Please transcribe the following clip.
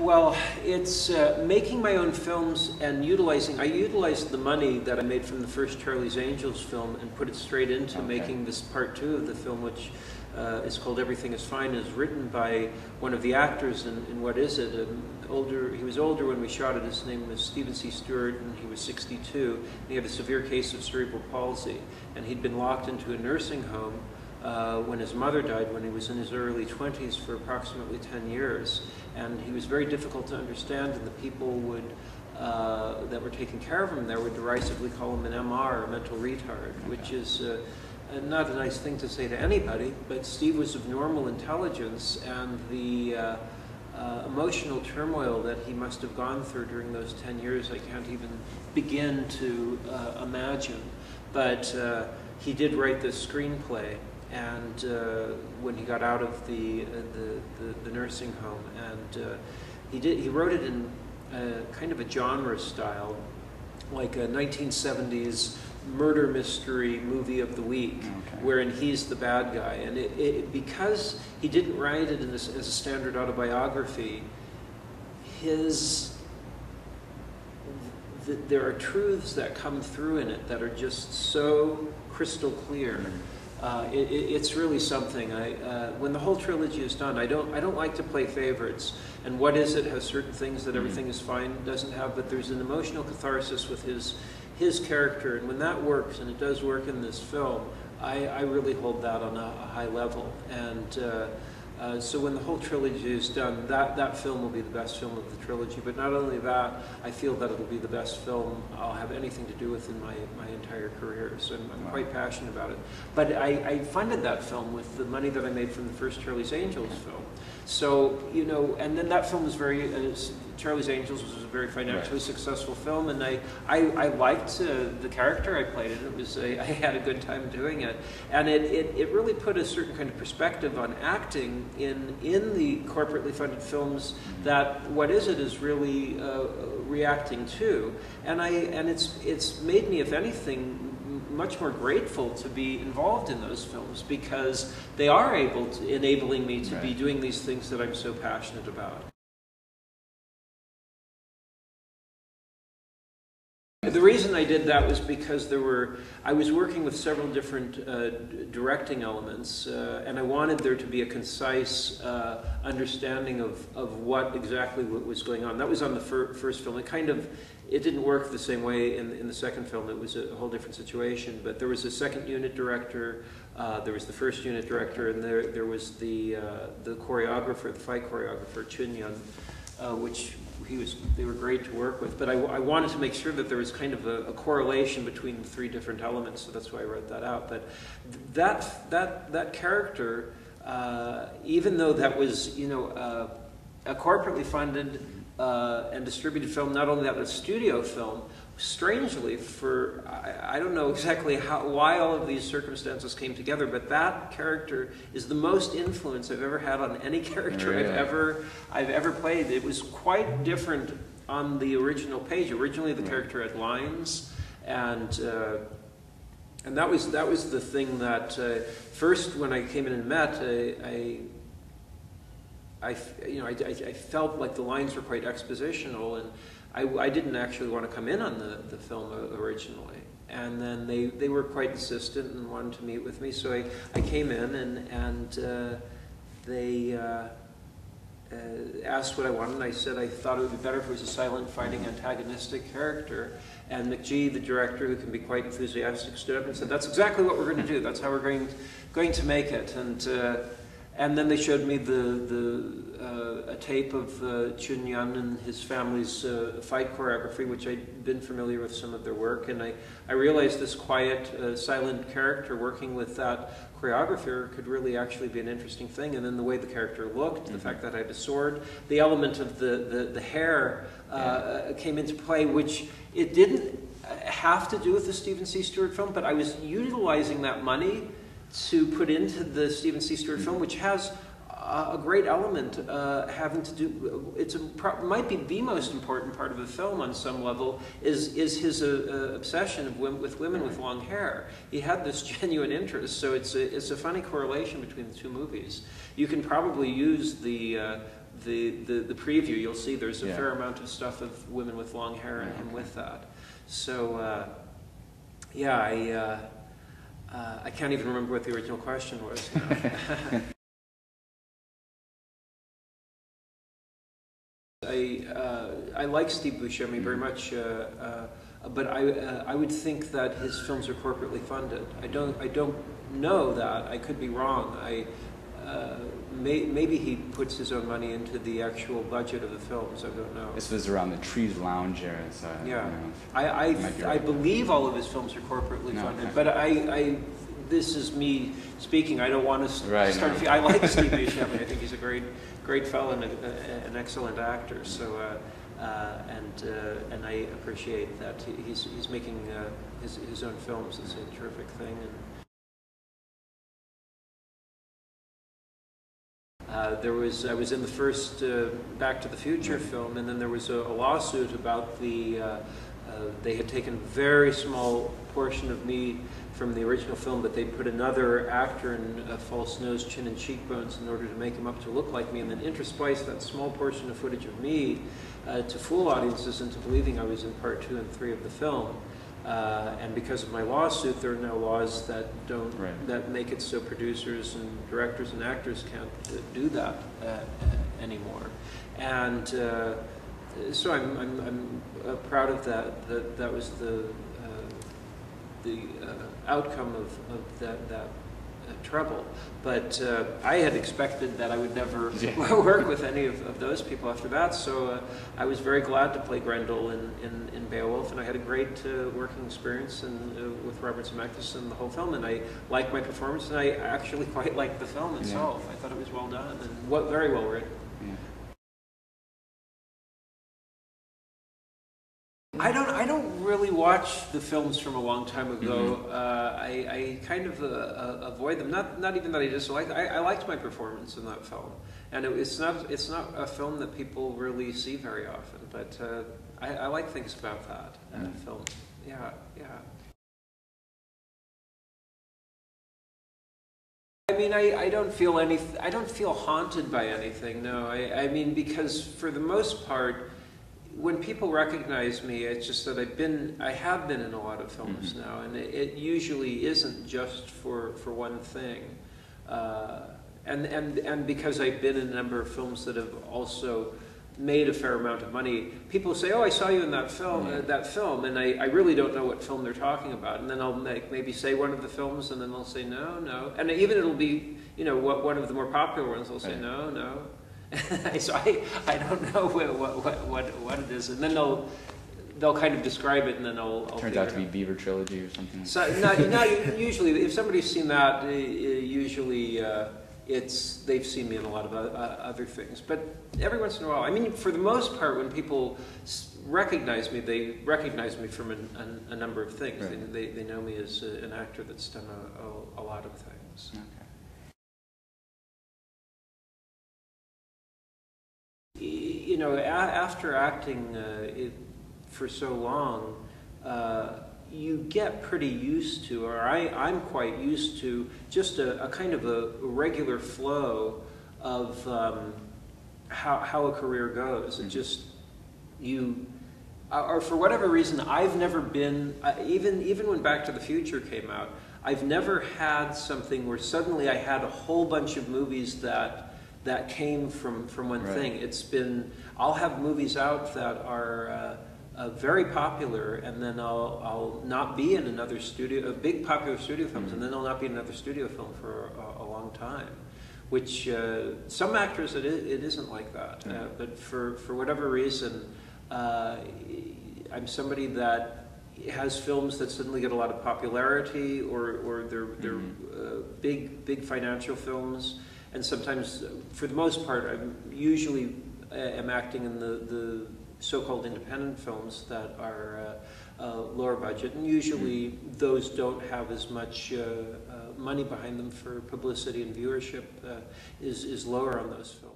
Well, it's making my own films and I utilized the money that I made from the first Charlie's Angels film and put it straight into making this part 2 of the film, which is called Everything is Fine, is written by one of the actors in What Is It? He was older when we shot it. His name was Stephen C. Stewart, and he was 62. And he had a severe case of cerebral palsy, and he'd been locked into a nursing home when his mother died when he was in his early 20s for approximately 10 years. And he was very difficult to understand, and the people that were taking care of him there would derisively call him an MR, a mental retard, which is not a nice thing to say to anybody, but Steve was of normal intelligence, and the emotional turmoil that he must have gone through during those 10 years, I can't even begin to imagine. But he did write this screenplay, and when he got out of the nursing home, and he wrote it in kind of a genre style, like a 1970s murder mystery movie of the week, wherein he's the bad guy. And because he didn't write it as a standard autobiography, there are truths that come through in it that are just so crystal clear. It's really something. When the whole trilogy is done, I don't like to play favorites. And What Is It has certain things that Everything is Fine doesn't have, but there's an emotional catharsis with his character, and when that works, and it does work in this film, I really hold that on a high level. And so when the whole trilogy is done, that film will be the best film of the trilogy. But not only that, I feel that it'll be the best film I'll have anything to do with in my entire career. So I'm quite passionate about it. But I funded that film with the money that I made from the first Charlie's Angels film. So, you know, and then that film was Charlie's Angels was a very financially successful film, and I liked the character I played, and I had a good time doing it. And it really put a certain kind of perspective on acting in the corporately funded films that What Is It is really reacting to. And it's made me, if anything, much more grateful to be involved in those films, because they are enabling me to be doing these things that I'm so passionate about. The reason I did that was because I was working with several different directing elements, and I wanted there to be a concise understanding of what exactly was going on. That was on the first film. It didn't work the same way in the second film. It was a whole different situation. But there was a second unit director, there was the first unit director, and there was the choreographer, the fight choreographer, Chun Yun, which they were great to work with. But I wanted to make sure that there was kind of a correlation between the three different elements, so that's why I wrote that out. But that character, even though that was, you know, a corporately funded and distributed film, not only that, but a studio film, strangely, I don't know exactly why all of these circumstances came together, but that character is the most influence I've ever had on any character I've ever played. It was quite different on the original page. Originally, the character had lines, and that was the thing that first, when I came in and met, I felt like the lines were quite expositional, and I didn't actually want to come in on the film originally. And then they were quite insistent and wanted to meet with me, so I came in, and they asked what I wanted, and I said I thought it would be better if it was a silent, fighting, antagonistic character. And McGee, the director, who can be quite enthusiastic, stood up and said, "That's exactly what we're going to do. That's how we're going to make it." And then they showed me a tape of Chun Yun and his family's fight choreography, which I'd been familiar with some of their work, and I realized this quiet, silent character working with that choreographer could really actually be an interesting thing. And then the way the character looked, the fact that I had a sword, the element of the hair came into play, which it didn't have to do with the Stephen C. Stewart film, but I was utilizing that money to put into the Stephen C. Stewart film, which has a great element having to do. Might be the most important part of the film on some level is his obsession with women with long hair. He had this genuine interest, so it's a funny correlation between the two movies. You can probably use the the preview, you'll see there's a fair amount of stuff of women with long hair and him with that. So yeah, I can't even remember what the original question was now. I like Steve Buscemi very much, but I would think that his films are corporately funded. I don't know that. I could be wrong. Maybe he puts his own money into the actual budget of the films. I don't know. This was around the Trees Lounge era. So yeah, you know, I believe all of his films are corporately funded, okay. But this is me speaking. I don't want to start. I like Steve Buscemi. I think he's a great fellow and an excellent actor. So and I appreciate that he's making his own films. It's a terrific thing. I was in the first Back to the Future film, and then there was a lawsuit about they had taken a very small portion of me from the original film, but they put another actor in false nose, chin, and cheekbones in order to make him up to look like me, and then interspliced that small portion of footage of me to fool audiences into believing I was in part 2 and 3 of the film. And because of my lawsuit, there are no laws that that make it so producers and directors and actors can't do that anymore. And so I'm proud of that. That was the outcome of that trouble. But I had expected that I would never work with any of those people after that, so I was very glad to play Grendel in Beowulf, and I had a great working experience with Robert Zemeckis and the whole film, and I liked my performance, and I actually quite liked the film itself. I thought it was well done and very well written. I don't really watch the films from a long time ago. I kind of avoid them. Not even that I dislike. I liked my performance in that film, and it's not a film that people really see very often. But I like things about that film. Yeah. I mean, I don't feel haunted by anything. No, I mean, because for the most part, when people recognize me, it's just that I have been in a lot of films now, and it usually isn't just for one thing, and because I've been in a number of films that have also made a fair amount of money, people say, "Oh, I saw you in that film," and I really don't know what film they're talking about, and then I'll maybe say one of the films, and then they'll say no, and even it'll be one of the more popular ones. They'll say no. So I don't know what it is, and then they'll kind of describe it, and then I'll turns out to be Beaver Trilogy or something. So usually, if somebody's seen that, usually they've seen me in a lot of other things. But every once in a while, I mean, for the most part, when people recognize me, they recognize me from a number of things. Right. They know me as an actor that's done a lot of things. Okay. After acting for so long, you get pretty used to, or I'm quite used to, just a kind of a regular flow of how a career goes. It just, or for whatever reason, I've never been, even when Back to the Future came out, I've never had something where suddenly I had a whole bunch of movies that came from one thing. It's been, I'll have movies out that are very popular, and then I'll not be in another studio, big popular studio films, and then I'll not be in another studio film for a long time. Which some actors it isn't like that, but for whatever reason, I'm somebody that has films that suddenly get a lot of popularity, or they're big financial films. And sometimes, for the most part, I usually am acting in the so-called independent films that are lower budget, and usually those don't have as much money behind them for publicity, and viewership is lower on those films.